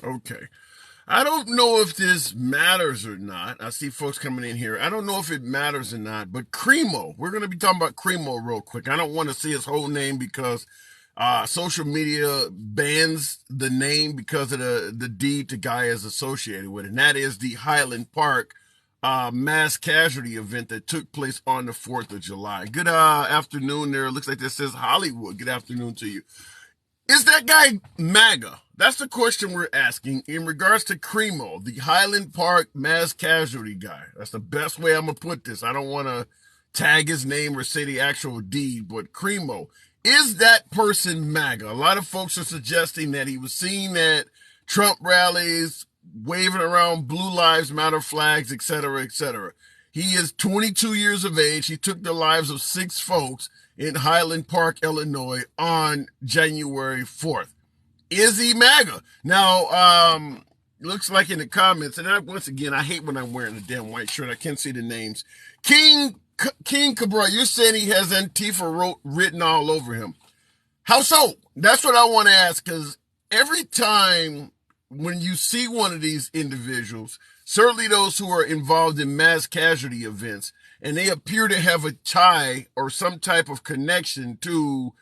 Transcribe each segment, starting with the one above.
Okay. I don't know if this matters or not. I see folks coming in here. I don't know if it matters or not, but Cremo, we're going to be talking about Cremo real quick. I don't want to see his whole name because social media bans the name because of the deed the guy is associated with, and that is the Highland Park mass casualty event that took place on the 4th of July. Good afternoon there. It looks like this says Hollywood. Good afternoon to you. Is that guy MAGA? That's the question we're asking in regards to Cremo, the Highland Park mass casualty guy. That's the best way I'm going to put this. I don't want to tag his name or say the actual deed, but Cremo, is that person MAGA? A lot of folks are suggesting that he was seen at Trump rallies, waving around Blue Lives Matter flags, etc., etc. He is 22 years of age. He took the lives of 6 folks in Highland Park, Illinois on January 4th. Is he MAGA? Now, looks like in the comments, and once again, I hate when I'm wearing a damn white shirt. I can't see the names. King Cabral, you're saying he has Antifa written all over him. How so? That's what I want to ask, because every time when you see one of these individuals, certainly those who are involved in mass casualty events, and they appear to have a tie or some type of connection to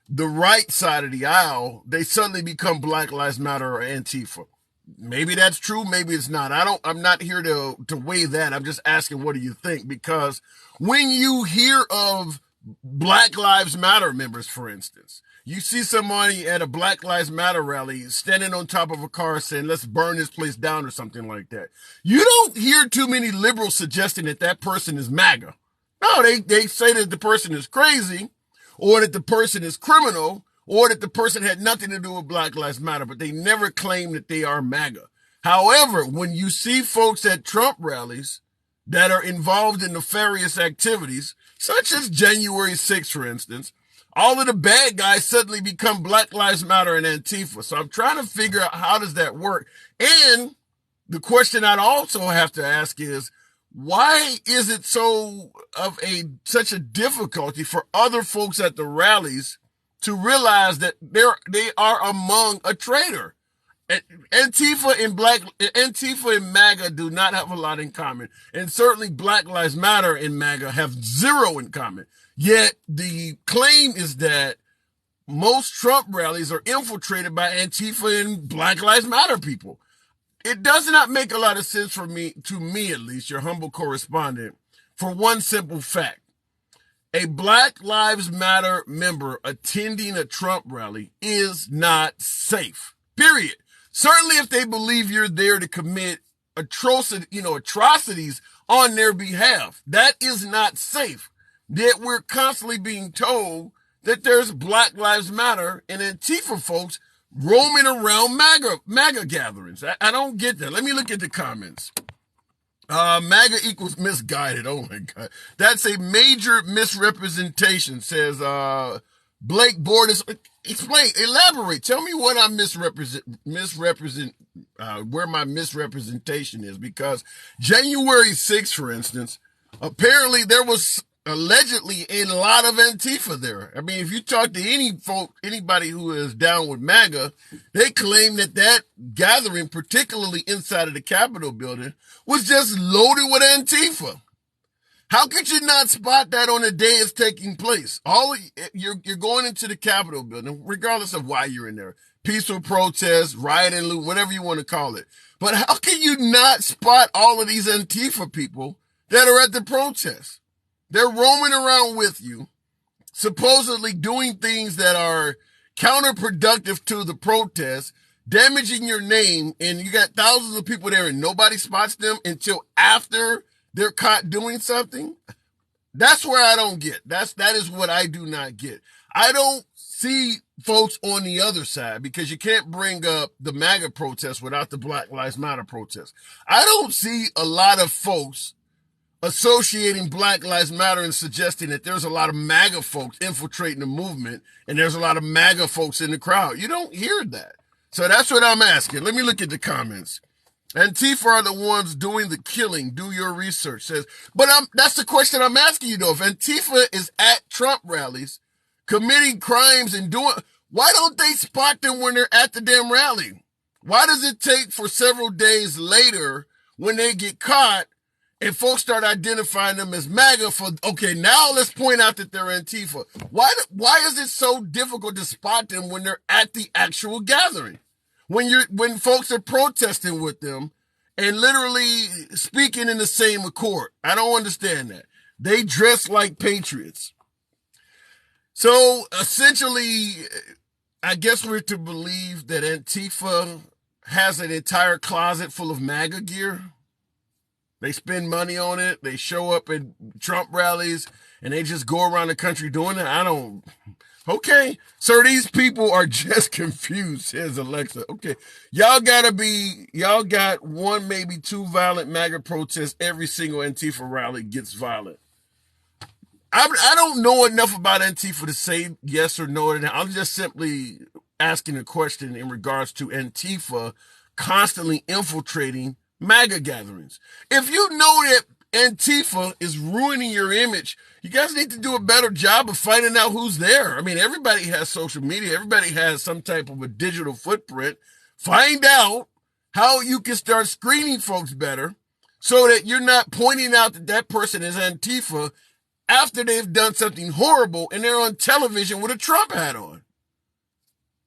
the right side of the aisle, they suddenly become Black Lives Matter or Antifa. Maybe that's true, maybe it's not. I'm not here to weigh that. I'm just asking, what do you think? Because when you hear of Black Lives Matter members, for instance, you see somebody at a Black Lives Matter rally standing on top of a car saying, let's burn this place down or something like that. You don't hear too many liberals suggesting that that person is MAGA. No, they say that the person is crazy, or that the person is criminal, or that the person had nothing to do with Black Lives Matter, but they never claim that they are MAGA. However, when you see folks at Trump rallies that are involved in nefarious activities, such as January 6th, for instance, all of the bad guys suddenly become Black Lives Matter and Antifa. So I'm trying to figure out, how does that work? And the question I'd also have to ask is, why is it such a difficulty for other folks at the rallies to realize that they are among a traitor? Antifa and MAGA do not have a lot in common, and certainly Black Lives Matter and MAGA have zero in common. Yet the claim is that most Trump rallies are infiltrated by Antifa and Black Lives Matter people. It does not make a lot of sense to me at least, your humble correspondent, for one simple fact. A Black Lives Matter member attending a Trump rally is not safe, period. Certainly if they believe you're there to commit atrocities on their behalf, that is not safe. Yet we're constantly being told that there's Black Lives Matter and Antifa folks roaming around MAGA gatherings. I don't get that. Let me look at the comments. MAGA equals misguided. Oh my God. That's a major misrepresentation, says Blake Borders. Explain, elaborate. Tell me what I where my misrepresentation is. Because January 6th, for instance, apparently there was allegedly a lot of Antifa there. I mean, if you talk to anybody who is down with MAGA, they claim that gathering, particularly inside of the Capitol building, was just loaded with Antifa. How could you not spot that on the day it's taking place? You're going into the Capitol building, regardless of why you're in there. Peaceful protest, riot and loot, whatever you want to call it. But how can you not spot all of these Antifa people that are at the protest? They're roaming around with you, supposedly doing things that are counterproductive to the protest, damaging your name, and you got thousands of people there and nobody spots them until after they're caught doing something. That's where I don't get. That is what I do not get. I don't see folks on the other side, because you can't bring up the MAGA protest without the Black Lives Matter protest. I don't see a lot of folks associating Black Lives Matter and suggesting that there's a lot of MAGA folks infiltrating the movement and there's a lot of MAGA folks in the crowd. You don't hear that. So that's what I'm asking. Let me look at the comments. Antifa are the ones doing the killing. Do your research, says. But that's the question I'm asking you, though. If Antifa is at Trump rallies committing crimes and why don't they spot them when they're at the damn rally? Why does it take for several days later when they get caught and folks start identifying them as MAGA for, okay, now let's point out that they're Antifa. Why is it so difficult to spot them when they're at the actual gathering? When folks are protesting with them and literally speaking in the same accord. I don't understand that. They dress like patriots. So essentially, I guess we're to believe that Antifa has an entire closet full of MAGA gear. They spend money on it. They show up at Trump rallies and they just go around the country doing it. Okay. Sir, these people are just confused, says Alexa. Okay. Y'all got one, maybe two violent MAGA protests. Every single Antifa rally gets violent. I don't know enough about Antifa to say yes or no. I'm just simply asking a question in regards to Antifa constantly infiltrating MAGA gatherings. If you know that Antifa is ruining your image, you guys need to do a better job of finding out who's there. I mean, everybody has social media. Everybody has some type of a digital footprint. Find out how you can start screening folks better so that you're not pointing out that that person is Antifa after they've done something horrible and they're on television with a Trump hat on.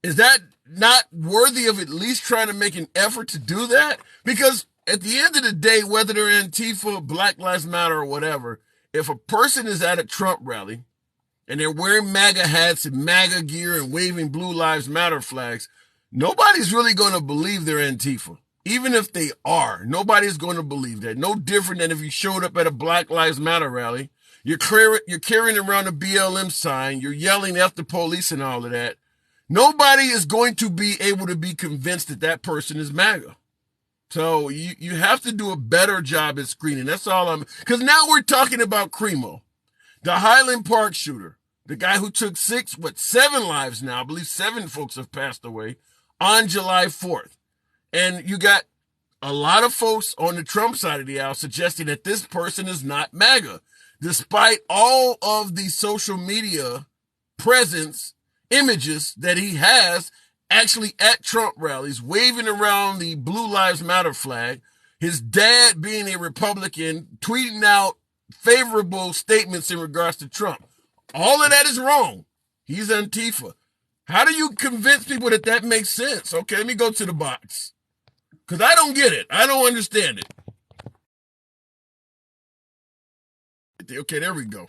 Is that not worthy of at least trying to make an effort to do that? Because at the end of the day, whether they're Antifa, Black Lives Matter, or whatever, if a person is at a Trump rally and they're wearing MAGA hats and MAGA gear and waving Blue Lives Matter flags, nobody's really going to believe they're Antifa. Even if they are, nobody's going to believe that. No different than if you showed up at a Black Lives Matter rally, you're carrying around a BLM sign, you're yelling at the police and all of that. Nobody is going to be able to be convinced that that person is MAGA. So you have to do a better job at screening. That's all because now we're talking about Cremo, the Highland Park shooter, the guy who took 7 lives now. I believe 7 folks have passed away on July 4th. And you got a lot of folks on the Trump side of the aisle suggesting that this person is not MAGA, despite all of the social media presence images that he has actually at Trump rallies, waving around the Blue Lives Matter flag, his dad being a Republican, tweeting out favorable statements in regards to Trump. All of that is wrong. He's Antifa. How do you convince people that that makes sense? Okay, let me go to the box. Because I don't get it. I don't understand it. Okay, there we go.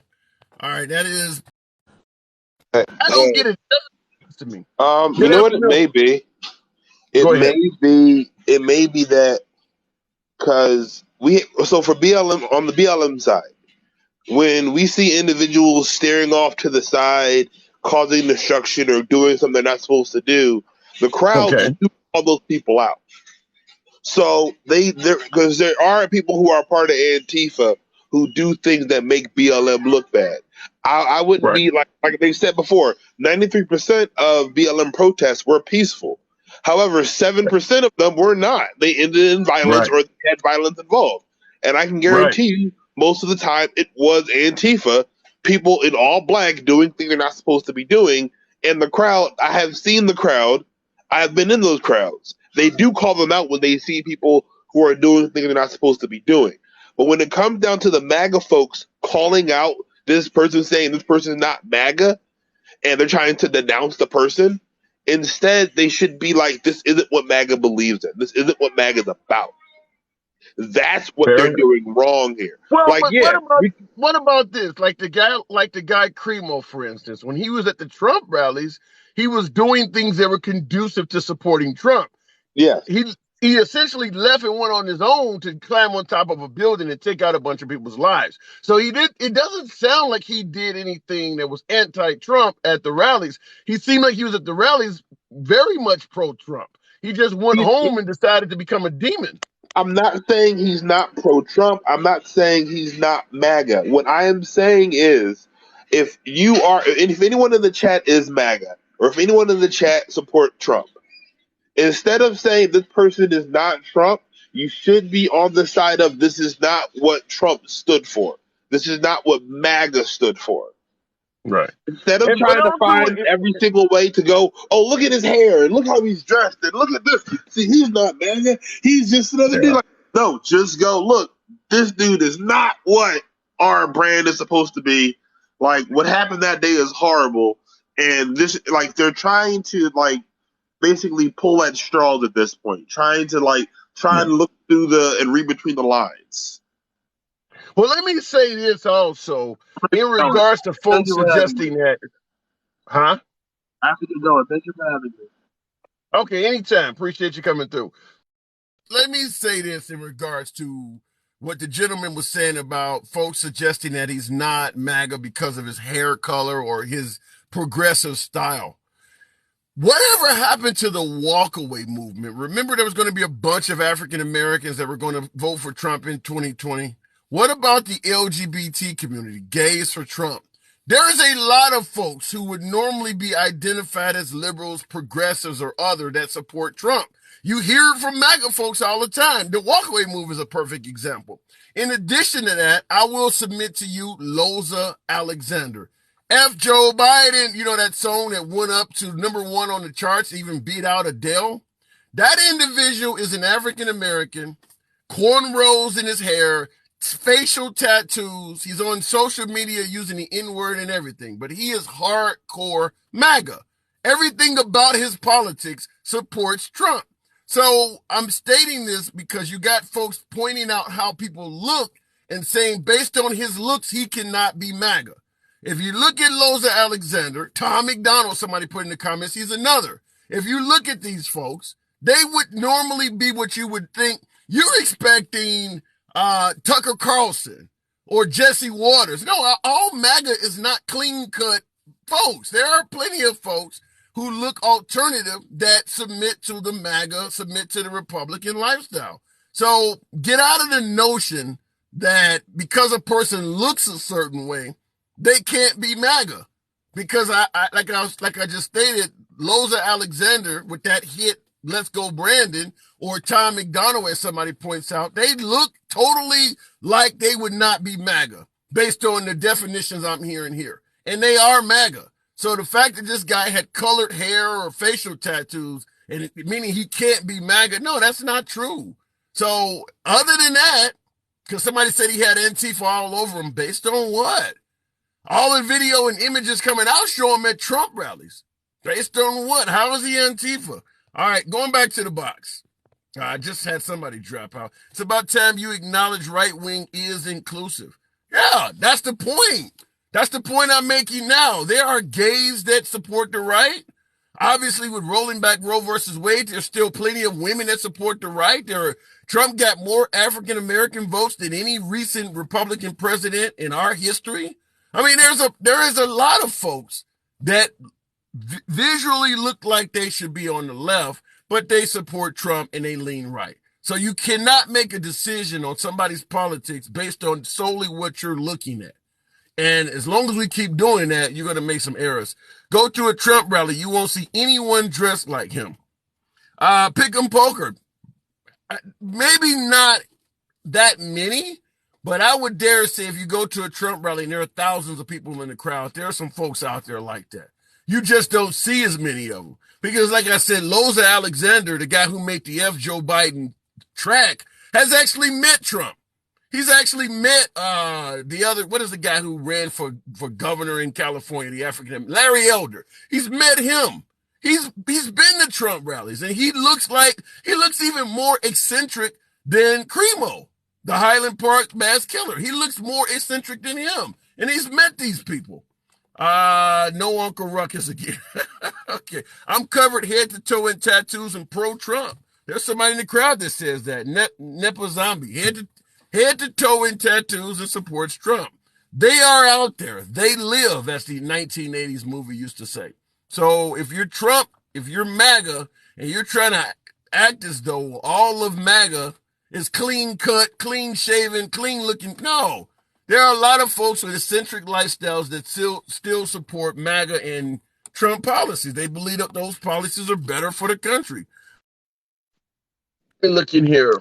All right, that is... I don't get it. To me. You know what it may be? It may be that because for BLM, on the BLM side, when we see individuals staring off to the side, causing destruction or doing something they're not supposed to do, the crowd do all those people out. So because there are people who are part of Antifa who do things that make BLM look bad. I wouldn't be like they said before, 93% of BLM protests were peaceful. However, 7% of them were not. They ended in violence or they had violence involved. And I can guarantee you, most of the time it was Antifa, people in all black doing things they're not supposed to be doing. And the crowd, I have seen the crowd. I have been in those crowds. They do call them out when they see people who are doing things they're not supposed to be doing. But when it comes down to the MAGA folks calling out this person, saying this person is not MAGA, and they're trying to denounce the person, instead they should be like, this isn't what MAGA believes in. This isn't what MAGA is about. That's what they're doing wrong here. Well, like, what about this? Like the guy Cremo, for instance, when he was at the Trump rallies, he was doing things that were conducive to supporting Trump. Yes. He essentially left and went on his own to climb on top of a building and take out a bunch of people's lives. So it doesn't sound like he did anything that was anti-Trump at the rallies. He seemed like he was at the rallies very much pro-Trump. He just went home and decided to become a demon. I'm not saying he's not pro-Trump. I'm not saying he's not MAGA. What I am saying is, if anyone in the chat is MAGA, or if anyone in the chat support Trump, instead of saying this person is not Trump, you should be on the side of this is not what Trump stood for. This is not what MAGA stood for. Right. Instead of And but trying to also, find every single way to go, oh, look at his hair and look how he's dressed and look at this. See, he's not MAGA. He's just another dude. yeah. Like, no, just go, look, this dude is not what our brand is supposed to be. Like, what happened that day is horrible. And this, like, they're trying to, like, basically pull at straws at this point, trying to, like, try Yeah. and look through and read between the lines. Well, let me say this also in regards to Thank folks you for having me. suggesting that, huh? I have to get going. Thank you for having me. Okay, anytime. Appreciate you coming through. Let me say this in regards to what the gentleman was saying about folks suggesting that he's not MAGA because of his hair color or his progressive style. Whatever happened to the walkaway movement? Remember, there was going to be a bunch of African Americans that were going to vote for Trump in 2020. What about the LGBT community, gays for Trump? There is a lot of folks who would normally be identified as liberals, progressives, or other that support Trump. You hear it from MAGA folks all the time. The walkaway move is a perfect example. In addition to that, I will submit to you Loza Alexander. F. Joe Biden, you know that song that went up to #1 on the charts, even beat out Adele? That individual is an African American, cornrows in his hair, facial tattoos. He's on social media using the N-word and everything, but he is hardcore MAGA. Everything about his politics supports Trump. So I'm stating this because you got folks pointing out how people look and saying based on his looks, he cannot be MAGA. If you look at Loza Alexander, Tom McDonald, somebody put in the comments, he's another. If you look at these folks, they would normally be what you would think. You're expecting Tucker Carlson or Jesse Waters. No, all MAGA is not clean-cut folks. There are plenty of folks who look alternative that submit to the MAGA, submit to the Republican lifestyle. So get out of the notion that because a person looks a certain way, they can't be MAGA, because like I just stated, Loza Alexander with that hit "Let's Go Brandon" or Tom McDonald, as somebody points out, they look totally like they would not be MAGA based on the definitions I'm hearing here, and they are MAGA. So the fact that this guy had colored hair or facial tattoos, and meaning he can't be MAGA, no, that's not true. So other than that, because somebody said he had Antifa all over him, based on what? All the video and images coming out show him at Trump rallies. Based on what? How is he Antifa? All right, going back to the box. I just had somebody drop out. It's about time you acknowledge right wing is inclusive. Yeah, that's the point. That's the point I'm making now. There are gays that support the right. Obviously, with rolling back Roe versus Wade, there's still plenty of women that support the right. Trump got more African American votes than any recent Republican president in our history. I mean, there is a lot of folks that visually look like they should be on the left, but they support Trump and they lean right. So you cannot make a decision on somebody's politics based on solely what you're looking at. And as long as we keep doing that, you're going to make some errors. Go to a Trump rally, you won't see anyone dressed like him. Pick'em poker, maybe not that many, but I would dare say if you go to a Trump rally and there are thousands of people in the crowd, there are some folks out there like that. You just don't see as many of them. Because like I said, Loza Alexander, the guy who made the F. Joe Biden track, has actually met Trump. He's actually met the other, what is the guy who ran for governor in California, the African, Larry Elder. He's met him. He's been to Trump rallies, and he looks even more eccentric than Cremo, the Highland Park mass killer. He looks more eccentric than him, and he's met these people. No Uncle Ruckus again. Okay, I'm covered head to toe in tattoos and pro-Trump. There's somebody in the crowd that says that. Nepa Zombie, head to toe in tattoos and supports Trump. They are out there. They live, as the 1980s movie used to say. So if you're Trump, if you're MAGA, and you're trying to act as though all of MAGA is clean cut, clean shaven, clean looking, no. There are a lot of folks with eccentric lifestyles that still support MAGA and Trump policies. They believe that those policies are better for the country. Look in here.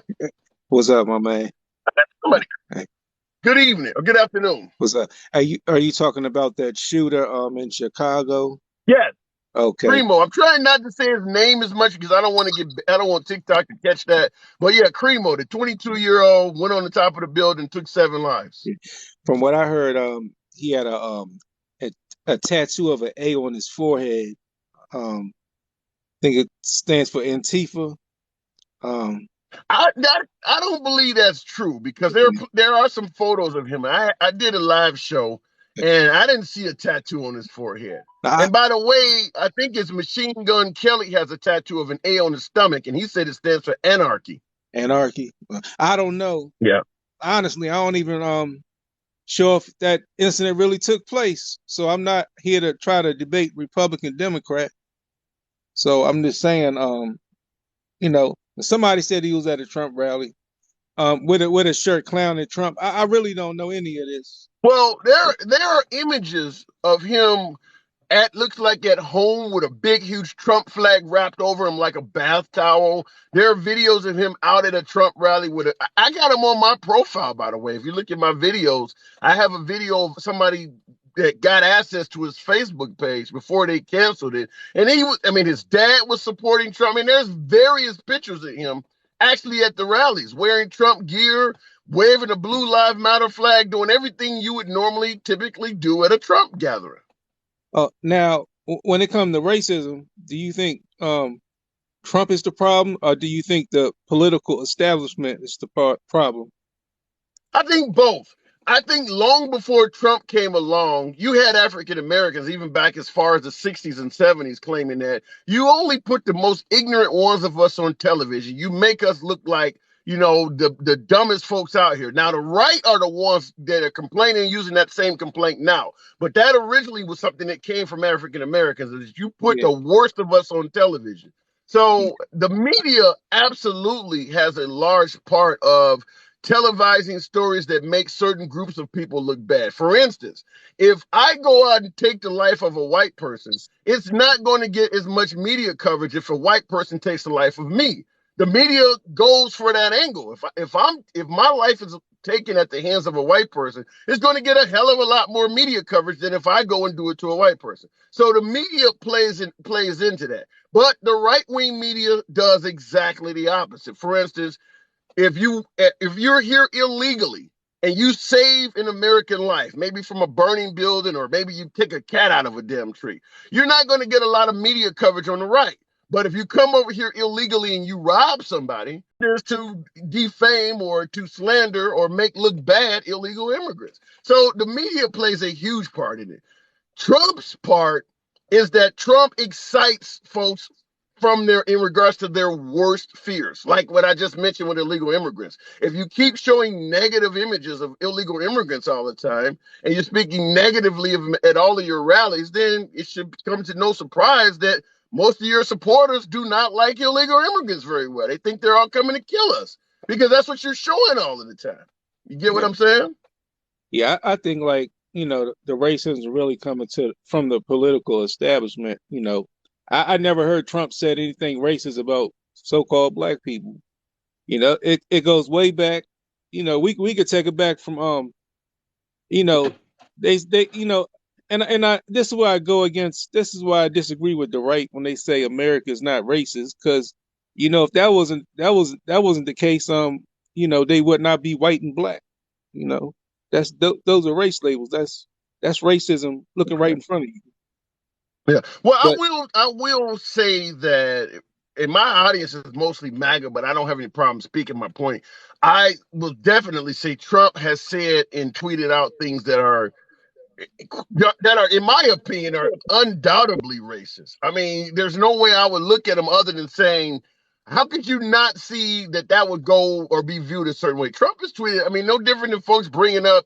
What's up, my man? Somebody, Good evening or good afternoon. Was are you talking about that shooter in Chicago? Yes, Okay. Cremo. I'm trying not to say his name as much because I don't want TikTok to catch that. But yeah, Cremo, the 22-year-old, went on the top of the building, took 7 lives. From what I heard, he had a, a tattoo of an A on his forehead. I think it stands for Antifa. Um, I don't believe that's true because there are some photos of him. I did a live show and I didn't see a tattoo on his forehead. I, And by the way, I think it's Machine Gun Kelly has a tattoo of an A on his stomach, and he said it stands for anarchy. Anarchy. I don't know. Yeah. Honestly, I don't even sure if that incident really took place. So I'm not here to try to debate Republican Democrat. So I'm just saying, somebody said he was at a Trump rally, with a shirt clowning Trump. I really don't know any of this. Well, there are images of him looks like at home with a big huge Trump flag wrapped over him like a bath towel. There are videos of him out at a Trump rally with I got him on my profile, by the way. If you look at my videos, I have a video of somebody that got access to his Facebook page before they canceled it. And his dad was supporting Trump. I mean, there's various pictures of him actually at the rallies wearing Trump gear, waving a blue Lives Matter flag, doing everything you would normally typically do at a Trump gathering. Now, when it comes to racism, do you think Trump is the problem, or do you think the political establishment is the problem? I think both. I think long before Trump came along, you had African Americans, even back as far as the 60s and 70s, claiming that you only put the most ignorant ones of us on television. You make us look like, the dumbest folks out here. Now, the right are the ones that are complaining, using that same complaint now. But that originally was something that came from African Americans, is you put Yeah, the worst of us on television. So the media absolutely has a large part of televising stories that make certain groups of people look bad. For instance, if I go out and take the life of a white person, it's not going to get as much media coverage if a white person takes the life of me. The media goes for that angle. If my life is taken at the hands of a white person, it's going to get a hell of a lot more media coverage than if I go and do it to a white person. So the media plays into that. But the right-wing media does exactly the opposite. For instance, if you're here illegally and you save an American life, maybe from a burning building, or maybe you take a cat out of a damn tree, you're not going to get a lot of media coverage on the right. But if you come over here illegally and you rob somebody, there's to defame or to slander or make look bad illegal immigrants. So the media plays a huge part in it. Trump's part is that Trump excites folks in regards to their worst fears, like what I just mentioned with illegal immigrants. If you keep showing negative images of illegal immigrants all the time, and you're speaking negatively of them at all of your rallies, then it should come to no surprise that most of your supporters do not like illegal immigrants very well. They think they're all coming to kill us because that's what you're showing all of the time. You get what yeah, I'm saying? yeah. I think like the racism really coming from the political establishment. I never heard Trump said anything racist about so-called black people. It goes way back. We could take it back from you know, they and I this is why I go against this is why I disagree with the right when they say America is not racist, because if that wasn't the case, they would not be white and black. You know, those are race labels. That's racism looking right in front of you. Yeah. Well, But I will say that, and my audience is mostly MAGA, but I don't have any problem speaking my point. I will definitely say Trump has said and tweeted out things that are, in my opinion, are undoubtedly racist. I mean, there's no way I would look at him other than saying, how could you not see that would go or be viewed a certain way? Trump has tweeted, I mean, no different than folks bringing up,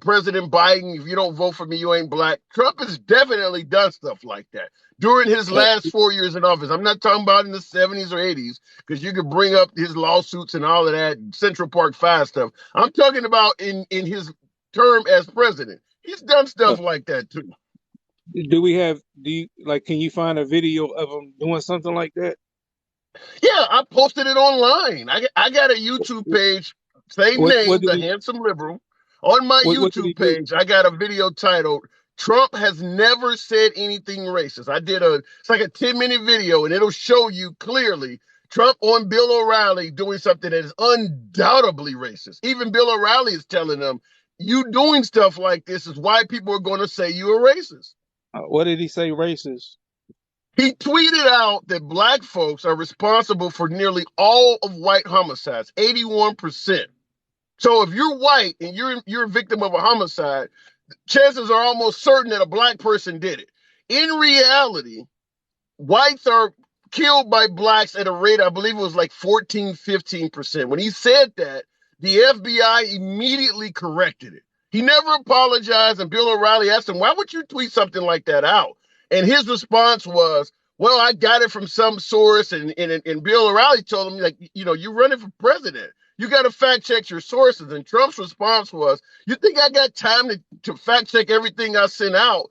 President Biden, if you don't vote for me, you ain't black. Trump has definitely done stuff like that during his uh, last 4 years in office. I'm not talking about in the 70s or 80s, because you could bring up his lawsuits and all of that Central Park 5 stuff. I'm talking about in his term as president. He's done uh, stuff like that too. do you like? Can you find a video of him doing something like that? Yeah, I posted it online. I got a YouTube page, same What name, did The he? Handsome Liberal. On my What did he YouTube do? page, I got a video titled Trump has never said anything racist. It's like a 10-minute video, and it'll show you clearly Trump on Bill O'Reilly doing something that is undoubtedly racist. Even Bill O'Reilly is telling them, you doing stuff like this is why people are going to say you're a racist. What did he say? Racist? He tweeted out that black folks are responsible for nearly all of white homicides, 81%. So if you're white and you're a victim of a homicide, chances are almost certain that a black person did it. In reality, whites are killed by blacks at a rate, I believe it was like 14, 15%. When he said that, the FBI immediately corrected it. He never apologized, and Bill O'Reilly asked him, why would you tweet something like that out? And his response was, well, I got it from some source, and Bill O'Reilly told him, like, you're running for president. You got to fact check your sources. And Trump's response was, you think I got time to fact check everything I sent out?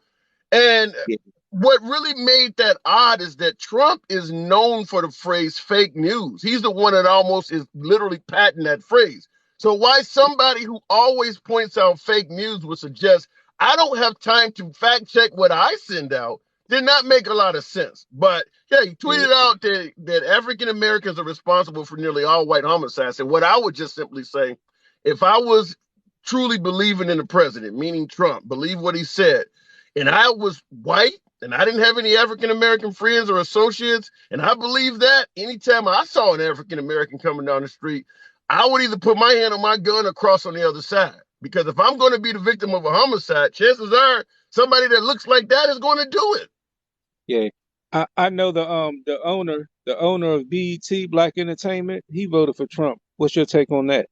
And Yeah. what really made that odd is that Trump is known for the phrase fake news. He's the one that almost is literally patenting that phrase. So why somebody who always points out fake news would suggest, I don't have time to fact check what I send out, did not make a lot of sense. But yeah, he tweeted out that African Americans are responsible for nearly all white homicides. And what I would just simply say, if I was truly believing in the president, meaning Trump, believe what he said, and I was white and I didn't have any African American friends or associates, and I believe that, anytime I saw an African American coming down the street, I would either put my hand on my gun or cross on the other side. Because if I'm going to be the victim of a homicide, chances are somebody that looks like that is going to do it. Yeah. I know the owner of BET Black Entertainment, he voted for Trump. What's your take on that?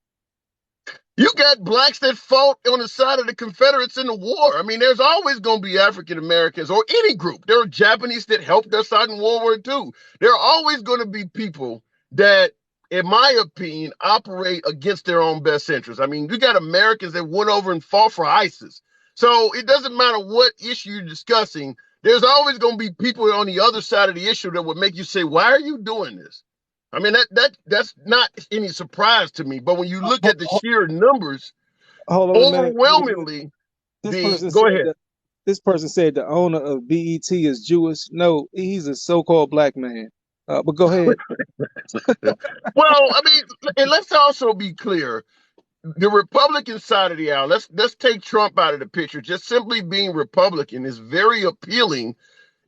You got blacks that fought on the side of the Confederates in the war. I mean, there's always going to be African Americans or any group. There are Japanese that helped us out in World War II. There are always going to be people that, in my opinion, operate against their own best interests. I mean, you got Americans that went over and fought for ISIS. So it doesn't matter what issue you're discussing. There's always going to be people on the other side of the issue that would make you say, why are you doing this? I mean, that's not any surprise to me. But when you look at the sheer numbers, Hold on a minute. overwhelmingly, go ahead. This person said the owner of BET is Jewish. No, he's a so-called black man. But go ahead. Well, I mean, and let's also be clear. The Republican side of the aisle, let's take Trump out of the picture. Just simply being Republican is very appealing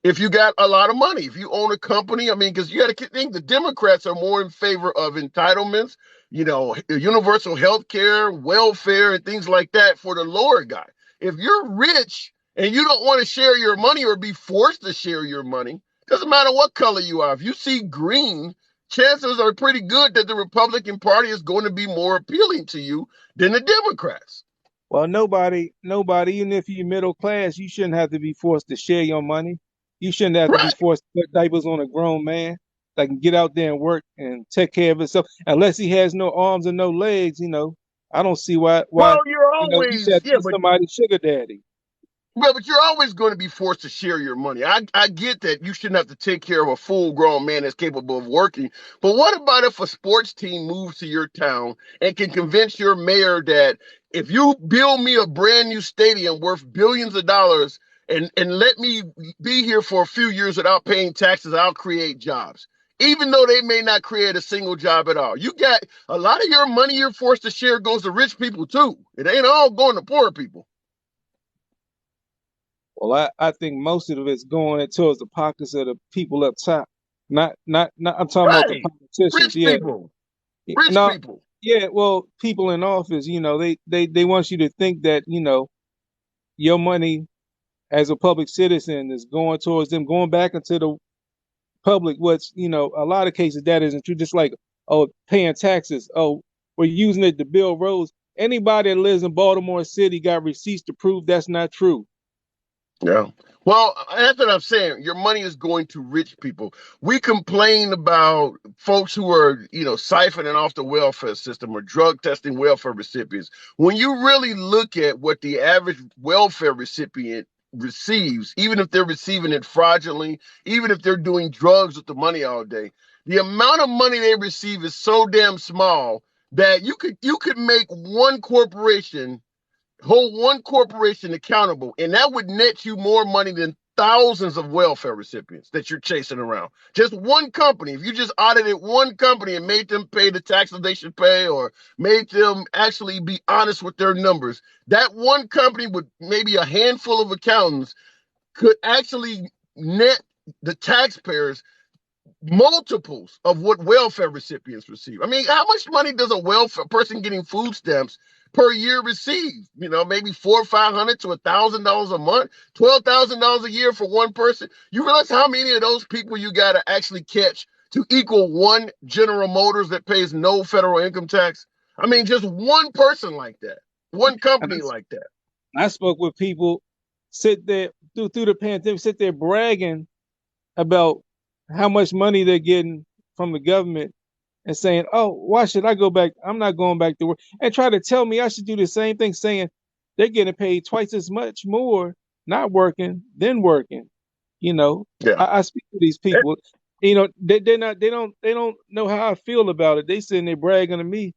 if you got a lot of money, if you own a company. I mean, because you got to think the Democrats are more in favor of entitlements, universal health care, welfare, and things like that for the lower guy. If you're rich and you don't want to share your money or be forced to share your money, doesn't matter what color you are. If you see green, chances are pretty good that the Republican Party is going to be more appealing to you than the Democrats. Well, nobody, even if you're middle class, you shouldn't have to be forced to share your money. You shouldn't have to be forced to put diapers on a grown man that can get out there and work and take care of himself. Unless he has no arms and no legs, I don't see why Well, you're you should always, have to be somebody's sugar daddy. well, but you're always going to be forced to share your money. I get that you shouldn't have to take care of a full-grown man that's capable of working. But what about if a sports team moves to your town and can convince your mayor that if you build me a brand new stadium worth billions of dollars and let me be here for a few years without paying taxes, I'll create jobs. Even though they may not create a single job at all. You got a lot of your money you're forced to share goes to rich people too. It ain't all going to poor people. Well, I think most of it's going towards the pockets of the people up top. Not I'm talking about the politicians. Rich people. Rich No, people. yeah, well, people in office, they want you to think that, your money as a public citizen is going towards them, going back into the public, which, a lot of cases that isn't true. Just like, oh, paying taxes. Oh, we're using it to build roads. Anybody that lives in Baltimore City got receipts to prove that's not true. Yeah. Well, that's what I'm saying. Your money is going to rich people. We complain about folks who are, siphoning off the welfare system or drug testing welfare recipients. When you really look at what the average welfare recipient receives, even if they're receiving it fraudulently, even if they're doing drugs with the money all day, the amount of money they receive is so damn small that you could make one corporation hold one corporation accountable, and that would net you more money than thousands of welfare recipients that you're chasing around. Just one company. If you just audited one company and made them pay the taxes they should pay, or made them actually be honest with their numbers, that one company with maybe a handful of accountants could actually net the taxpayers multiples of what welfare recipients receive. I mean, how much money does a welfare person getting food stamps per year receive? You know, maybe $400 or $500 to $1,000 a month, $12,000 a year for one person. You realize how many of those people you got to actually catch to equal one General Motors that pays no federal income tax? I mean, just one person like that, one And company like that. I spoke with people sit there through the pandemic, sit there bragging about how much money they're getting from the government and saying, "Oh, why should I go back? I'm not going back to work." And try to tell me I should do the same thing, saying they're getting paid twice as much more not working than working. You know, Yeah. I speak to these people. You know, they don't know how I feel about it. They sitting there bragging to me.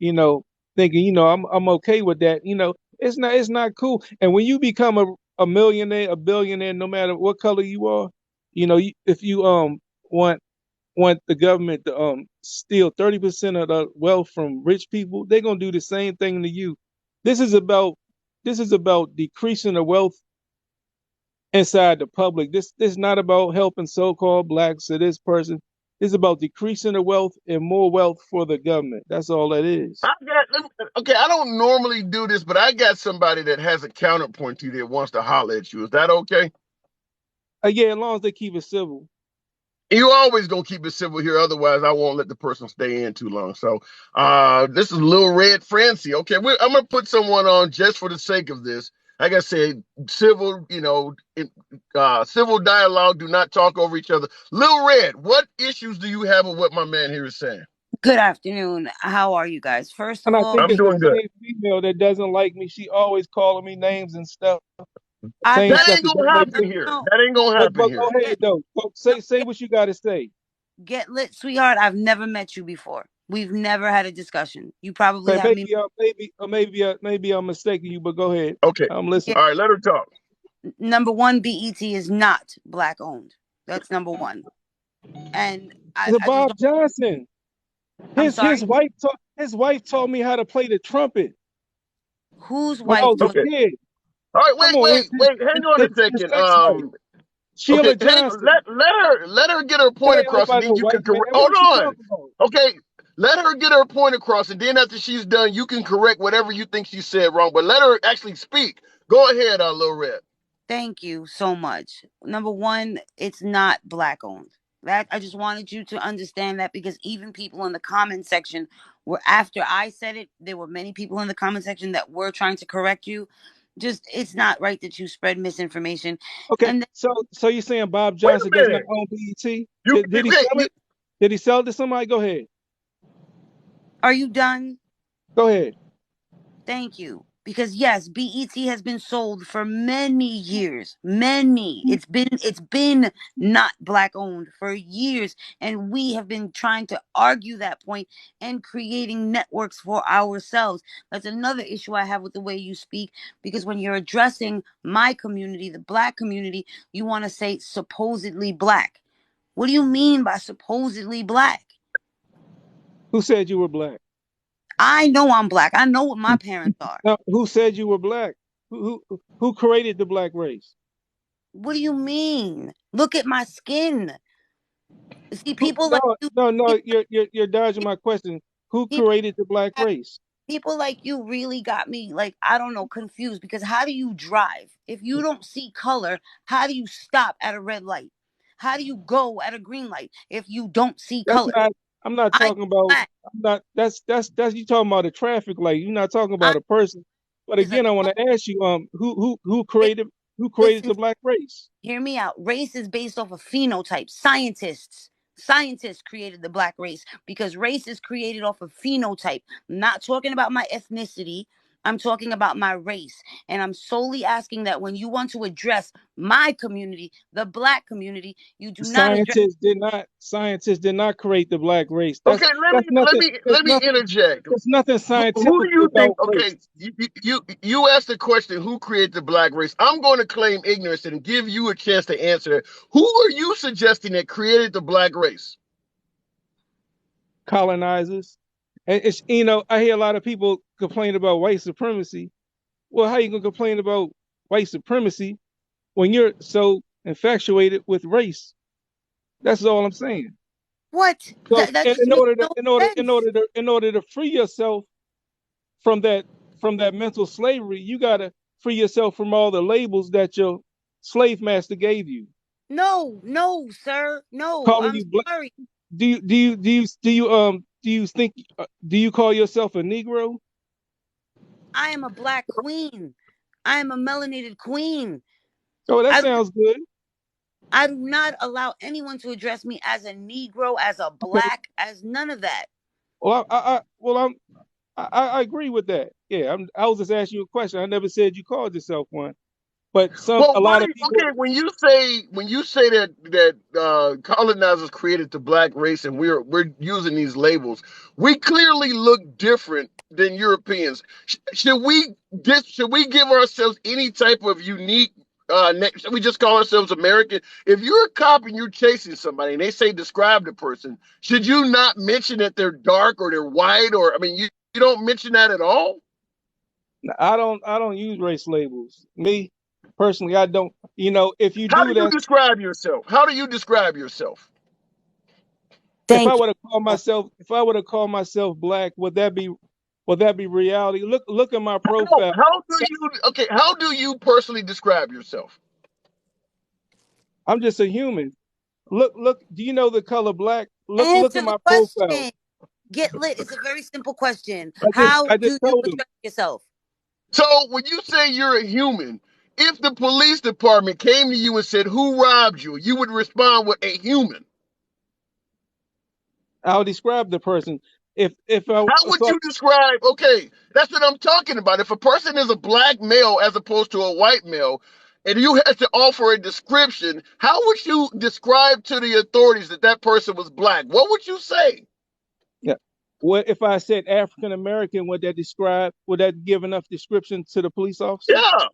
You know, thinking I'm okay with that. You know, it's not cool. And when you become a millionaire, a billionaire, no matter what color you are, if you want the government to steal 30% of the wealth from rich people, they're gonna do the same thing to you. This is about decreasing the wealth inside the public. This is not about helping so-called blacks or this person. It's about decreasing the wealth and more wealth for the government. That's all that is. Okay, I don't normally do this, but I got somebody that has a counterpoint to you that wants to holler at you. Is that okay? Yeah, as long as they keep it civil. You always gonna keep it civil here, otherwise I won't let the person stay in too long. So this is Lil Red Francie. Okay, I'm gonna put someone on just for the sake of this. Like I said, civil, civil dialogue. Do not talk over each other. Lil Red, what issues do you have with what my man here is saying? Good afternoon. How are you guys? First And of I all, think I'm it's the doing good. same female that doesn't like me. She always calling me names and stuff, I've saying That never stuff ain't that gonna don't make no happen sense. here. no That ain't gonna happen But go here. ahead get though. no Say what you got to say. get lit, sweetheart. I've never met you before. We've never had a discussion. You probably Okay, have me. maybe I'm mistaking you, but go ahead. Okay. I'm Yeah, listening. All right, let her talk. number one, BET is not black owned. That's number one. And I, It's I just Bob don't. Johnson. I'm His sorry. wife taught me how to play the trumpet Whose when I wife was a told? Okay. kid. All right, Come wait, on, wait, wait. Hang on a his second. ex-wife, Okay, Sheila hang. Johnson. Let her get her That point ain't across, and nobody then no you can white man. correct. What Hold is you on. talking about? Okay, let her get her point across, and then after she's done, you can correct whatever you think she said wrong. But let her actually speak. Go ahead, Lil Red. Thank you so much. Number one, it's not black owned. That I just wanted you to understand that because even people in the comment section were after I said it, there were many people in the comment section that were trying to correct you. Just it's not right that you spread misinformation. Okay, And so you're saying Bob Wait Johnson a does not minute. own BET? You Did he wait. sell it? Did he sell it to somebody? Go ahead. are you done? Go ahead. Thank you. Because yes, BET has been sold for many years. Many. It's been not black owned for years and we have been trying to argue that point and creating networks for ourselves. That's another issue I have with the way you speak because when you're addressing my community, the black community, you want to say supposedly black. What do you mean by supposedly black? Who said you were black? I know I'm black. I know what my parents are. Now, who said you were black? Who created the black race? What do you mean? Look at my skin. See, people No, like you, no. people, You're dodging my question. Who people, created the black race? people like you really got me, like, I don't know, confused because how do you drive? If you don't see color, how do you stop at a red light? How do you go at a green light if you don't see That's color? not. I'm not I'm talking about. black. I'm not. That's you talking about a traffic light. You're not talking I about a person. But is a again, I want to ask you, it, who created listen, the black race? hear me out. Race is based off of phenotypes. Scientists created the black race because race is created off of phenotype. I'm not talking about my ethnicity. I'm talking about my race. And I'm solely asking that when you want to address my community, the black community, you do not address. Scientists did not create the black race. Okay, That's nothing. let me interject. There's nothing Who do scientifically you about think? race. Okay, you asked the question, who created the black race? I'm going to claim ignorance and give you a chance to answer it. Who are you suggesting that created the black race? Colonizers. And it's, you know, I hear a lot of people complain about white supremacy. Well, how you gonna complain about white supremacy when you're so infatuated with race? That's all I'm saying. What? So That in, just in makes order to no in order in sense. order to in order to free yourself from that mental slavery, you gotta free yourself from all the labels that your slave master gave you. No, no, sir. No, Calling I'm you black. sorry. Do you call yourself a Negro? I am a black queen. I am a melanated queen. Oh, that I sounds good. I do not allow anyone to address me as a Negro, as a Okay. black, as none of that. Well, I agree with that. Yeah, I was just asking you a question. I never said you called yourself one, but Well, a lot of people. okay, when you say that colonizers created the black race and we're using these labels, we clearly look different than Europeans. Should we give ourselves any type of unique should we just call ourselves American? If you're a cop and you're chasing somebody and they say describe the person, should you not mention that they're dark or they're white, or I mean you don't mention that at all? I don't use race labels. Me personally, I don't. You know, if you How do do you that, describe yourself? How do you describe yourself? if I Thank were to call myself, black, would that be reality? Look at my profile. How do you personally describe yourself? I'm just a human. Look. Do you know the color black? Look at Answer the my profile. question. Get lit. It's a very simple question. How I do just you told him. address yourself? So when you say you're a human, if the police department came to you and said, "Who robbed you?" you would respond with a human. I'll describe the person. If I How would so you describe? Okay, that's what I'm talking about. If a person is a black male as opposed to a white male, and you had to offer a description, how would you describe to the authorities that that person was black? What would you say? Yeah. What if I said African American? Would that give enough description to the police officer? Yeah,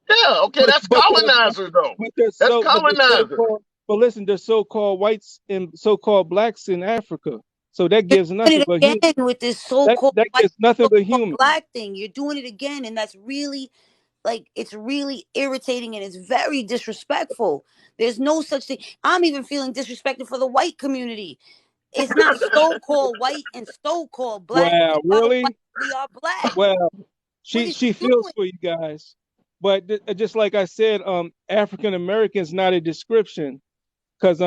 yeah. Okay, But that's but they're colonizers, though. but they're That's so but they're so colonizers. called but listen, they're so called whites and so called blacks in Africa. So that You're gives doing nothing it but human. again with this so-called That white, gives nothing but so-called human. black thing. You're doing it again, and that's really it's really irritating and it's very disrespectful. There's no such thing. I'm even feeling disrespected for the white community. It's not so-called white and so-called black. We Wow, are white. really? We are black. Well, What is she she feels doing? for you guys. But just like I said, African Americans not a description because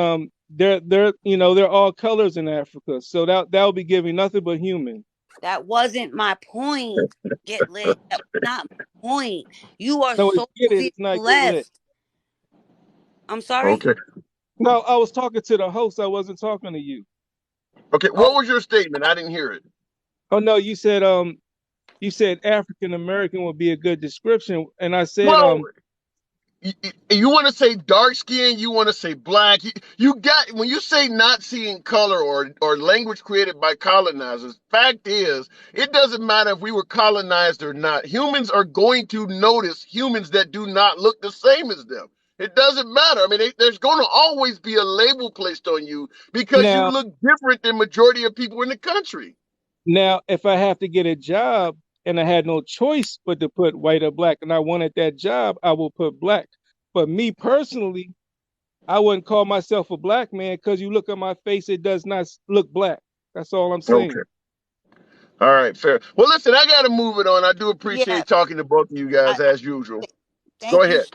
they're all colors in Africa. So that would be giving nothing but human. That wasn't my point. Get lit. That was not my point. You are No, it's so get it. veer It's not get lit. left. I'm sorry. Okay. No, I was talking to the host. I wasn't talking to you. Okay. Oh, What was your statement? I didn't hear it. Oh no, you said African American would be a good description, and I said Well, you want to say dark skin, you want to say black. You got when you say not seeing color or language created by colonizers. Fact is, it doesn't matter if we were colonized or not. Humans are going to notice humans that do not look the same as them. It doesn't matter. I mean, there's going to always be a label placed on you because you now look different than majority of people in the country. now if I have to get a job and I had no choice but to put white or black, and I wanted that job, I will put black. But me personally, I wouldn't call myself a black man because you look at my face, it does not look black. That's all I'm Okay. saying. All right, fair. Well, listen, I got to move it on. I do yeah. appreciate talking to both of you guys I as usual. Go thank you. ahead.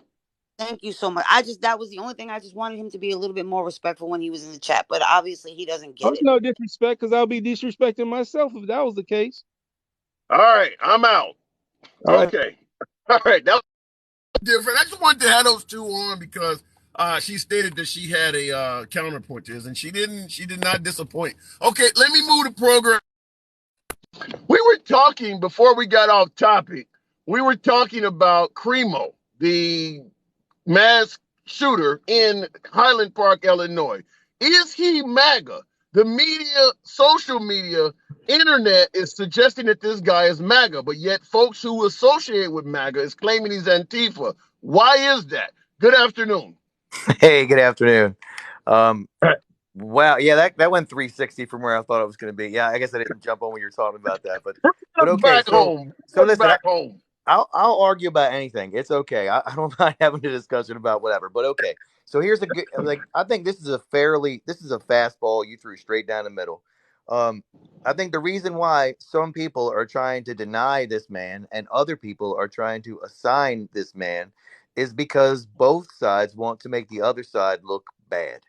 Thank you so much. That was the only thing. I just wanted him to be a little bit more respectful when he was in the chat, but obviously he doesn't Oh, get it's it. no disrespect because I'll be disrespecting myself if that was the case. All right, I'm out. All right. Okay. All right. That was different. I just wanted to have those two on because she stated that she had a counterpoint to this, and she didn't. She did not disappoint. Okay, let me move the program. We were talking before we got off topic we were talking about Cremo, the mass shooter in Highland Park, Illinois. Is he MAGA? The media, social media, internet is suggesting that this guy is MAGA, but yet folks who associate with MAGA is claiming he's Antifa. Why is that? Good afternoon. Hey, good afternoon. Um, wow, yeah, that went 360 from where I thought it was going to be. Yeah, I guess I didn't jump on when you were talking about that, but okay. Back So home. so listen, Back home. I'll argue about anything. It's okay. I don't mind having a discussion about whatever. But okay. So here's a good like I think this is a fastball you threw straight down the middle. Um, I think the reason why some people are trying to deny this man and other people are trying to assign this man is because both sides want to make the other side look bad.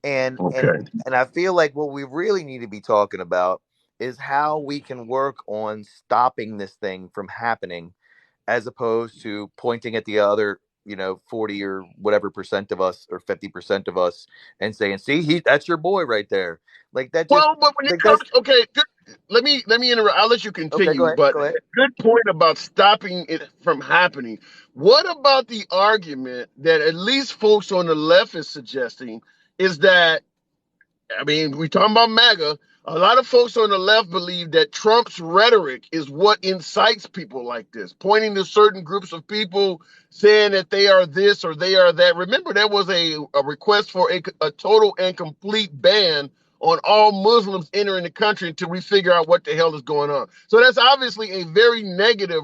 And and Okay. and I feel like what we really need to be talking about is how we can work on stopping this thing from happening as opposed to pointing at the other, 40 or whatever percent of us or 50% of us and saying, see, that's your boy right there. Like that just Well, but when it like comes, that's okay, good, let me interrupt. I'll let you okay, go continue, ahead. but Go ahead. good point about stopping it from happening. What about the argument that at least folks on the left is suggesting is that I mean, we talking about MAGA. A lot of folks on the left believe that Trump's rhetoric is what incites people like this, pointing to certain groups of people, saying that they are this or they are that. Remember, there was a request for a total and complete ban on all Muslims entering the country until we figure out what the hell is going on. So that's obviously a very negative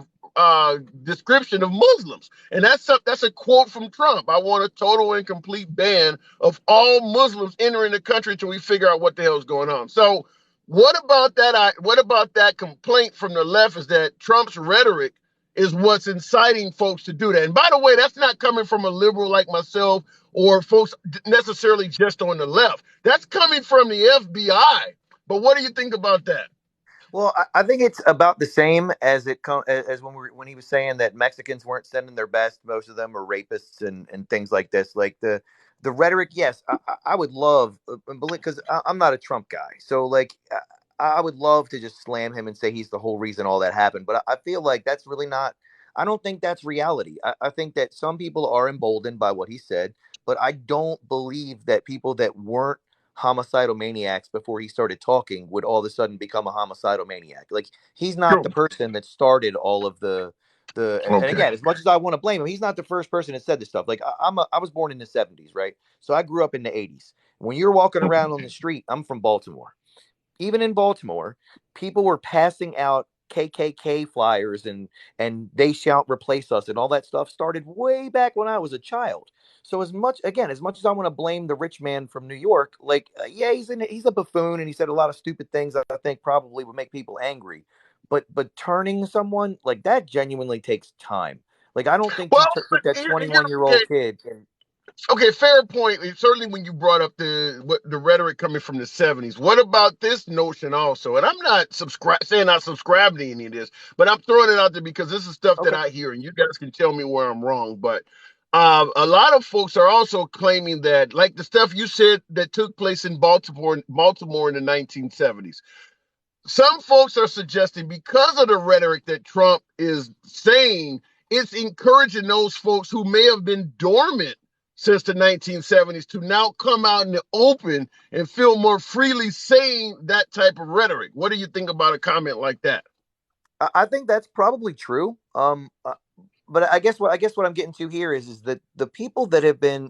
description of Muslims. And that's a quote from Trump. I want a total and complete ban of all Muslims entering the country until we figure out what the hell is going on. So what about that? What about that complaint from the left is that Trump's rhetoric is what's inciting folks to do that. And by the way, that's not coming from a liberal like myself or folks necessarily just on the left. That's coming from the FBI. But what do you think about that? Well, I think it's about the same as as when he was saying that Mexicans weren't sending their best. Most of them were rapists and things like this. Like the rhetoric. Yes, I would love, because I'm not a Trump guy, so like I would love to just slam him and say he's the whole reason all that happened. But I feel like that's really not. I don't think that's reality. I think that some people are emboldened by what he said, but I don't believe that people that weren't homicidal maniacs before he started talking would all of a sudden become a homicidal maniac. Like he's not True. the person that started all of the and Okay. again, as much as I want to blame him, he's not the first person that said this stuff. Like I was born in the 70s, right? So I grew up in the 80s. When you're walking around on the street, I'm from Baltimore. Even in Baltimore, people were passing out KKK flyers and they shan't replace us and all that stuff started way back when I was a child. So as much as I want to blame the rich man from New York, like yeah, he's a buffoon and he said a lot of stupid things that I think probably would make people angry. But turning someone like that genuinely takes time. Like I don't think Well, took that here, 21-year-old kid and okay, fair point. Certainly, when you brought up the rhetoric coming from the '70s, what about this notion also? And I'm not saying I subscribe to any of this, but I'm throwing it out there because this is stuff that okay. I hear, and you guys can tell me where I'm wrong. But a lot of folks are also claiming that, like the stuff you said that took place in Baltimore in the 1970s. Some folks are suggesting because of the rhetoric that Trump is saying, it's encouraging those folks who may have been dormant since the 1970s to now come out in the open and feel more freely saying that type of rhetoric. What do you think about a comment like that? I think that's probably true. But I guess what I'm getting to here is that the people that have been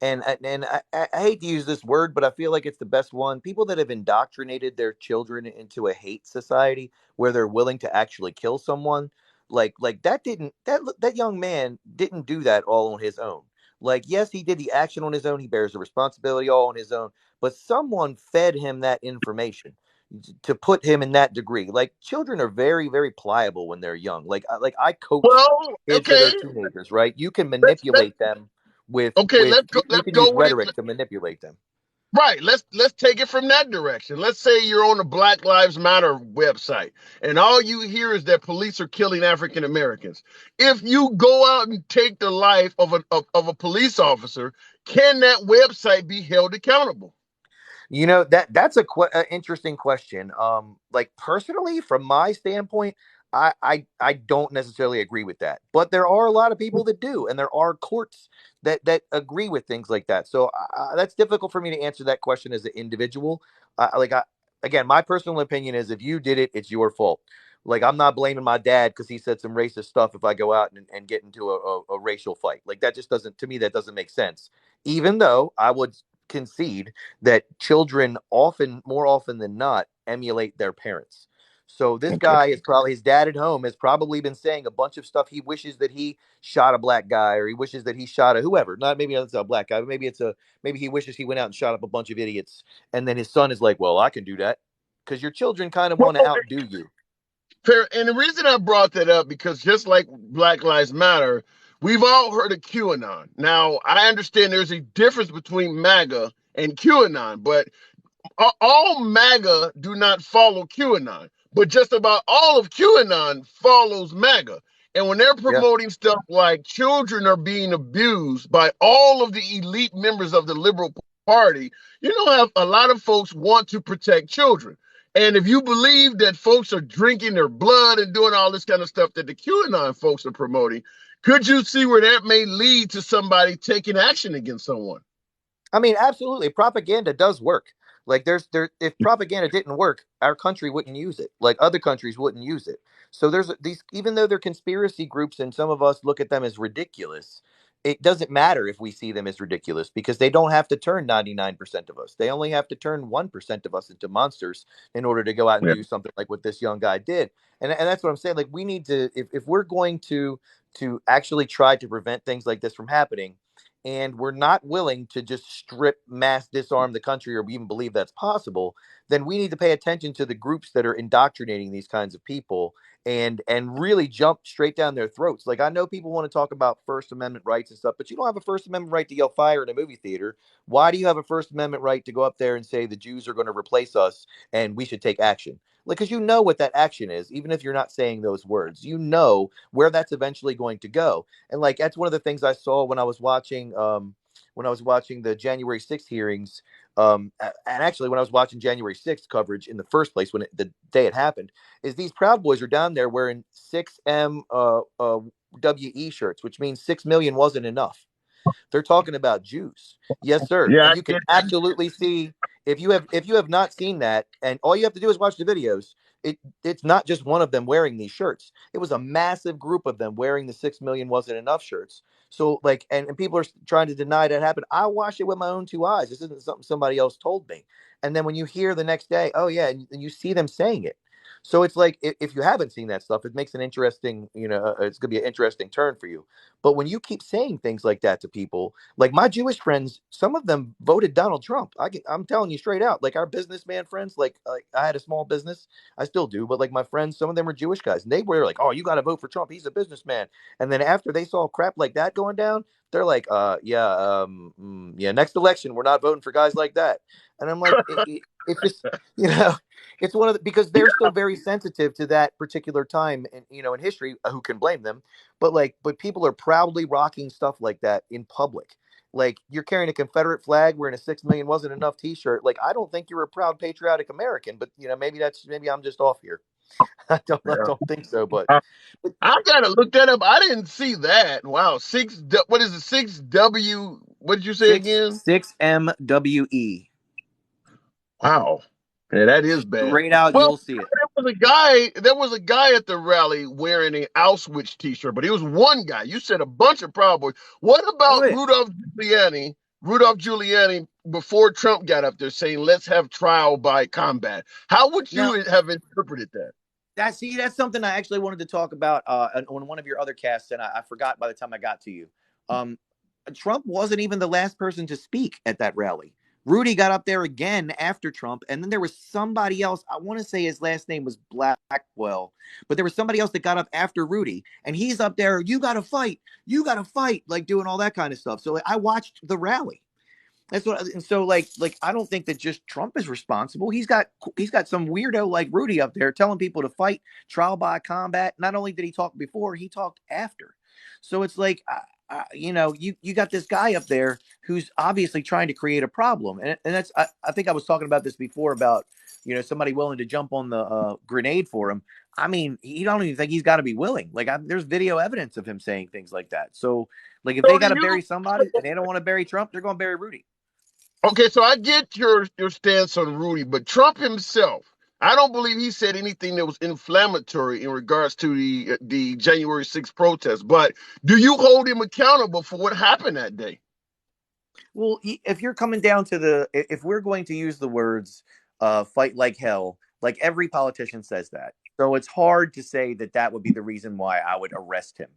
and I hate to use this word, but I feel like it's the best one. People that have indoctrinated their children into a hate society where they're willing to actually kill someone, like that young man didn't do that all on his own. Like yes, he did the action on his own. He bears the responsibility all on his own. But someone fed him that information to put him in that degree. Like children are very, very pliable when they're young. Like I coach Well, kids that okay, are teenagers, right? You can let's manipulate them okay, you let's can use go with it. rhetoric to manipulate them. Right. Let's take it from that direction. Let's say you're on the Black Lives Matter website and all you hear is that police are killing African Americans. If you go out and take the life of a police officer, can that website be held accountable? You know, that's a interesting question. Like personally, from my standpoint, I don't necessarily agree with that, but there are a lot of people that do, and there are courts that agree with things like that. So that's difficult for me to answer that question as an individual. Again, my personal opinion is if you did it, it's your fault. Like I'm not blaming my dad because he said some racist stuff if I go out and get into a racial fight. Like that just doesn't, to me, that doesn't make sense. Even though I would concede that children often, more often than not, emulate their parents. So this Okay. guy is probably, his dad at home has probably been saying a bunch of stuff. He wishes that he shot a black guy, or he wishes that he shot a whoever. Not maybe it's a black guy, but maybe he wishes he went out and shot up a bunch of idiots. And then his son is like, "Well, I can do that," because your children kind of Well, want to outdo you. fair. And the reason I brought that up because just like Black Lives Matter, we've all heard of QAnon. Now, I understand there's a difference between MAGA and QAnon, but all MAGA do not follow QAnon, but just about all of QAnon follows MAGA. And when they're Yeah, promoting stuff like children are being abused by all of the elite members of the liberal party, you know how a lot of folks want to protect children. And if you believe that folks are drinking their blood and doing all this kind of stuff that the QAnon folks are promoting, could you see where that may lead to somebody taking action against someone? I mean, absolutely. Propaganda does work. Like if propaganda didn't work, our country wouldn't use it. Like other countries wouldn't use it. So there's these, even though they're conspiracy groups and some of us look at them as ridiculous, it doesn't matter if we see them as ridiculous because they don't have to turn 99% of us. They only have to turn 1% of us into monsters in order to go out and Yeah. do something like what this young guy did. And that's what I'm saying. Like we need to, if we're going to actually try to prevent things like this from happening, and we're not willing to just strip mass disarm the country or even believe that's possible, then we need to pay attention to the groups that are indoctrinating these kinds of people and really jump straight down their throats. Like I know people want to talk about First Amendment rights and stuff, but you don't have a First Amendment right to yell fire in a movie theater. Why do you have a First Amendment right to go up there and say the Jews are going to replace us and we should take action? Like, because you know what that action is, even if you're not saying those words, you know where that's eventually going to go. And like that's one of the things I saw when I was watching the January 6th hearings, and actually when I was watching January 6th coverage in the first place the day it happened, is these Proud Boys are down there wearing 6M WE shirts, which means 6 million wasn't enough. They're talking about Jews. Yes, sir. Yeah. And you can absolutely see, if you have not seen that, and all you have to do is watch the videos, it's not just one of them wearing these shirts. It was a massive group of them wearing the 6 million wasn't enough shirts. So like, and people are trying to deny that happened. I watched it with my own two eyes. This isn't something somebody else told me. And then when you hear the next day, oh yeah, and you see them saying it. So it's like if you haven't seen that stuff, it makes an interesting, it's gonna be an interesting turn for you. But when you keep saying things like that to people, like my Jewish friends, some of them voted Donald Trump. I'm telling you straight out, like our businessman friends, like I had a small business, I still do, but like my friends, some of them were Jewish guys, and they were like, "Oh, you got to vote for Trump. He's a businessman." And then after they saw crap like that going down, they're like, yeah, yeah, next election, we're not voting for guys like that." And I'm like, it's just, you know, it's one of the, because they're still very sensitive to that particular time, and in history. Who can blame them? But people are proudly rocking stuff like that in public. Like you're carrying a Confederate flag, wearing a 6 million wasn't enough T-shirt. Like I don't think you're a proud patriotic American, but maybe I'm just off here. I don't think so, Yeah. but I gotta look that up. I didn't see that. Wow, What is it? 6W. What did you say again? six MWE. Wow, yeah, that is bad. Straight out, Well, you'll see it. there was a guy. There was a guy at the rally wearing an Auschwitz T-shirt, but he was one guy. You said a bunch of Proud Boys. What Oh about yeah. Rudolph Giuliani? Rudolph Giuliani before Trump got up there saying, "Let's have trial by combat." How would Now you have interpreted that? that's something I actually wanted to talk about on one of your other casts, and I forgot by the time I got to you. Um, Trump wasn't even the last person to speak at that rally. Rudy got up there again after Trump, and then there was somebody else. I want to say his last name was Blackwell, but there was somebody else that got up after Rudy, and he's up there. You got to fight, like doing all that kind of stuff. So like, I watched the rally. That's what, and so like I don't think that just Trump is responsible. He's got some weirdo like Rudy up there telling people to fight trial by combat. Not only did he talk before, he talked after. So it's like you got this guy up there who's obviously trying to create a problem, and that's I think I was talking about this before about somebody willing to jump on the grenade for him. I mean, he don't even think he's got to be willing. Like, there's video evidence of him saying things like that. So, like, if they So do got to you? bury somebody and they don't want to bury Trump, they're going to bury Rudy. Okay, so I get your stance on Rudy, but Trump himself, I don't believe he said anything that was inflammatory in regards to the January 6th protest. But do you hold him accountable for what happened that day? Well, if you're coming down to if we're going to use the words fight like hell, like every politician says that. So it's hard to say that that would be the reason why I would arrest him.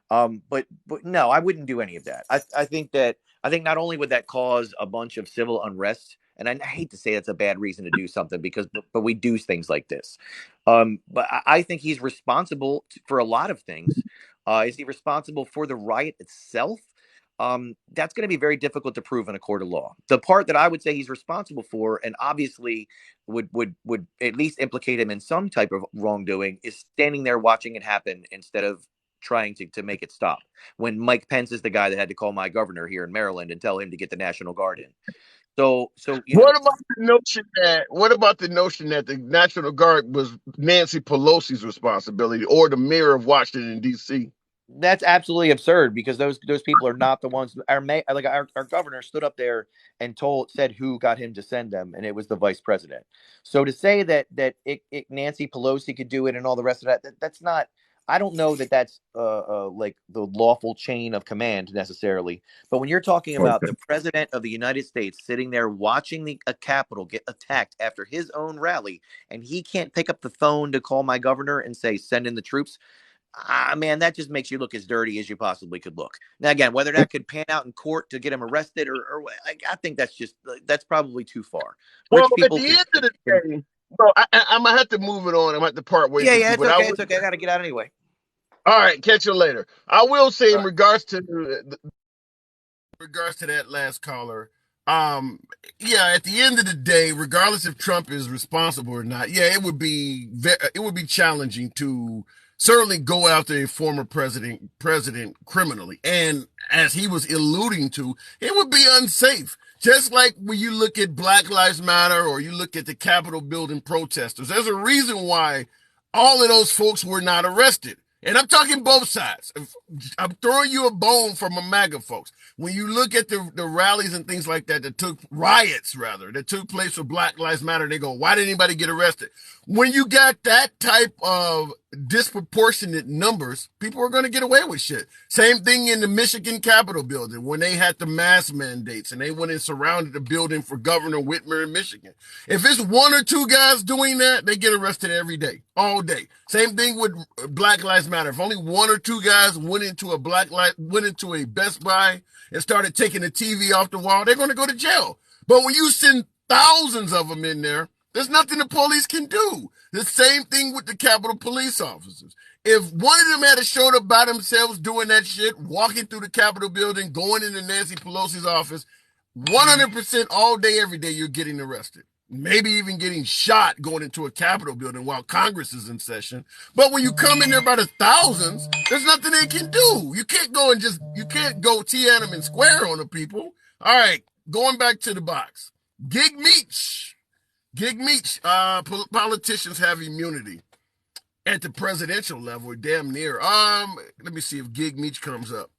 But no, I wouldn't do any of that. I think not only would that cause a bunch of civil unrest, and I hate to say that's a bad reason to do something because but we do things like this. But I think he's responsible for a lot of things. Is he responsible for the riot itself? That's going to be very difficult to prove in a court of law. The part that I would say he's responsible for, and obviously would at least implicate him in some type of wrongdoing, is standing there watching it happen instead of trying to make it stop. When Mike Pence is the guy that had to call my governor here in Maryland and tell him to get the National Guard in. So What about the notion that the National Guard was Nancy Pelosi's responsibility or the mayor of Washington D.C.? that's absolutely absurd because those people are not the ones. Our governor stood up there and said who got him to send them, and it was the vice president. So to say that Nancy Pelosi could do it and all the rest of that's not. I don't know that that's like the lawful chain of command necessarily. But when you're talking about Okay. the president of the United States sitting there watching a Capitol get attacked after his own rally, and he can't pick up the phone to call my governor and say send in the troops. Man, that just makes you look as dirty as you possibly could look. Now, again, whether that could pan out in court to get him arrested or I think that's probably too far. Well, Rich at people the end of the day, well, I'm gonna have to move it on. I'm gonna have to part ways with you, it's but okay. It's okay. I got to get out anyway. all right, catch you later. I will say All in right. regards to that last caller, yeah, at the end of the day, regardless if Trump is responsible or not, yeah, it would be challenging to certainly go after a former president criminally, and as he was alluding to, it would be unsafe. Just like when you look at Black Lives Matter or you look at the Capitol building protesters, there's a reason why all of those folks were not arrested. And I'm talking both sides. I'm throwing you a bone from my MAGA folks. When you look at the rallies and things like that took riots rather, that took place for Black Lives Matter, they go, why did anybody get arrested? When you got that type of disproportionate numbers, people are going to get away with shit. Same thing in the Michigan Capitol building when they had the mask mandates and they went and surrounded the building for Governor Whitmer in Michigan. If it's one or two guys doing that, they get arrested every day, all day. Same thing with Black Lives Matter. If only one or two guys went into a Best Buy and started taking the TV off the wall, they're going to go to jail. But when you send thousands of them in there, there's nothing the police can do. The same thing with the Capitol police officers. If one of them had showed up by themselves doing that shit, walking through the Capitol building, going into Nancy Pelosi's office, 100% all day, every day, you're getting arrested. Maybe even getting shot going into a Capitol building while Congress is in session. But when you come in there by the thousands, there's nothing they can do. You can't go Tiananmen Square on the people. All right, going back to the box. Gig Meech. Politicians have immunity at the presidential level, damn near. Let me see if Gig Meech comes up.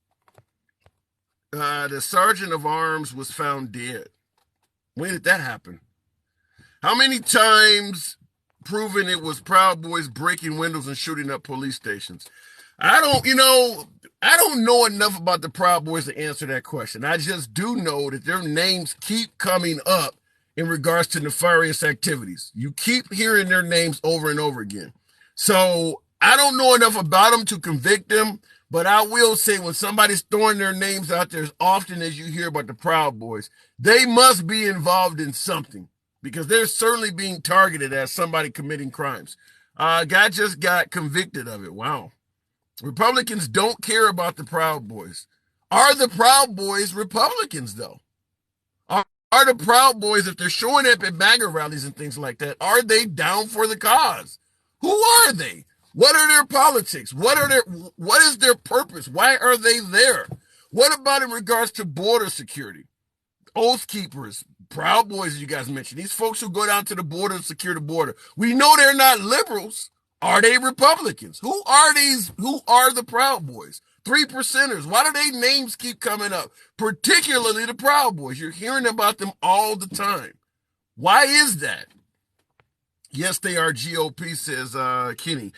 The sergeant of arms was found dead. When did that happen? How many times proven it was Proud Boys breaking windows and shooting up police stations? I don't know enough about the Proud Boys to answer that question. I just do know that their names keep coming up in regards to nefarious activities. You keep hearing their names over and over again. So I don't know enough about them to convict them, but I will say when somebody's throwing their names out there as often as you hear about the Proud Boys, they must be involved in something because they're certainly being targeted as somebody committing crimes. Guy just got convicted of it. Wow. Republicans don't care about the Proud Boys. Are the Proud Boys Republicans, though? Are the Proud Boys, if they're showing up at MAGA rallies and things like that, are they down for the cause? Who are they? What are their politics? What is their purpose? Why are they there? What about in regards to border security? Oath keepers, Proud Boys, you guys mentioned, these folks who go down to the border and secure the border. We know they're not liberals. Are they Republicans? Who are these? Who are the Proud Boys? 3%ers. Why do their names keep coming up? Particularly the Proud Boys. You're hearing about them all the time. Why is that? Yes, they are GOP, says Kenny.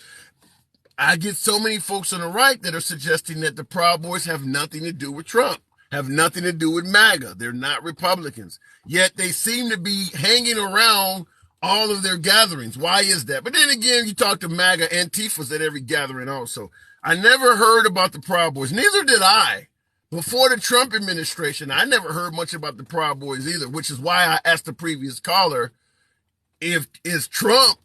I get so many folks on the right that are suggesting that the Proud Boys have nothing to do with Trump, have nothing to do with MAGA. They're not Republicans. Yet they seem to be hanging around all of their gatherings. Why is that? But then again, you talk to MAGA Antifas at every gathering also. I never heard about the Proud Boys. Neither did I. Before the Trump administration, I never heard much about the Proud Boys either, which is why I asked the previous caller, is Trump,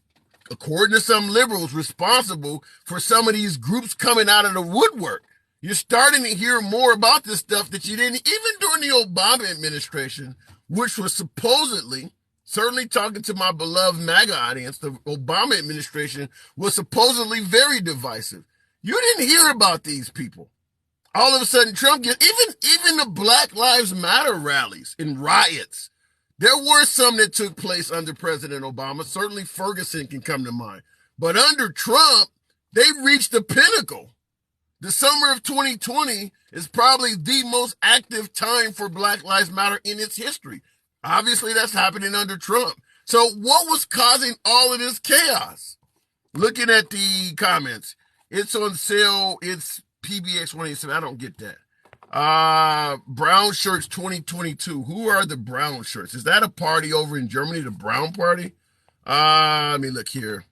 according to some liberals, responsible for some of these groups coming out of the woodwork? You're starting to hear more about this stuff that you didn't, even during the Obama administration, which was supposedly, certainly talking to my beloved MAGA audience, the Obama administration was supposedly very divisive. You didn't hear about these people. All of a sudden, Trump gets, even the Black Lives Matter rallies and riots. There were some that took place under President Obama. Certainly Ferguson can come to mind. But under Trump, they reached the pinnacle. The summer of 2020 is probably the most active time for Black Lives Matter in its history. Obviously, that's happening under Trump. So what was causing all of this chaos? Looking at the comments, it's on sale. It's PBX 187. I don't get that. Brown Shirts 2022. Who are the Brown Shirts? Is that a party over in Germany, the Brown Party? Let me look here.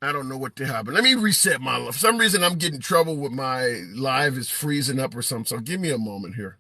I don't know what happened. Let me reset my life. For some reason, I'm getting trouble with my live is freezing up or something. So give me a moment here.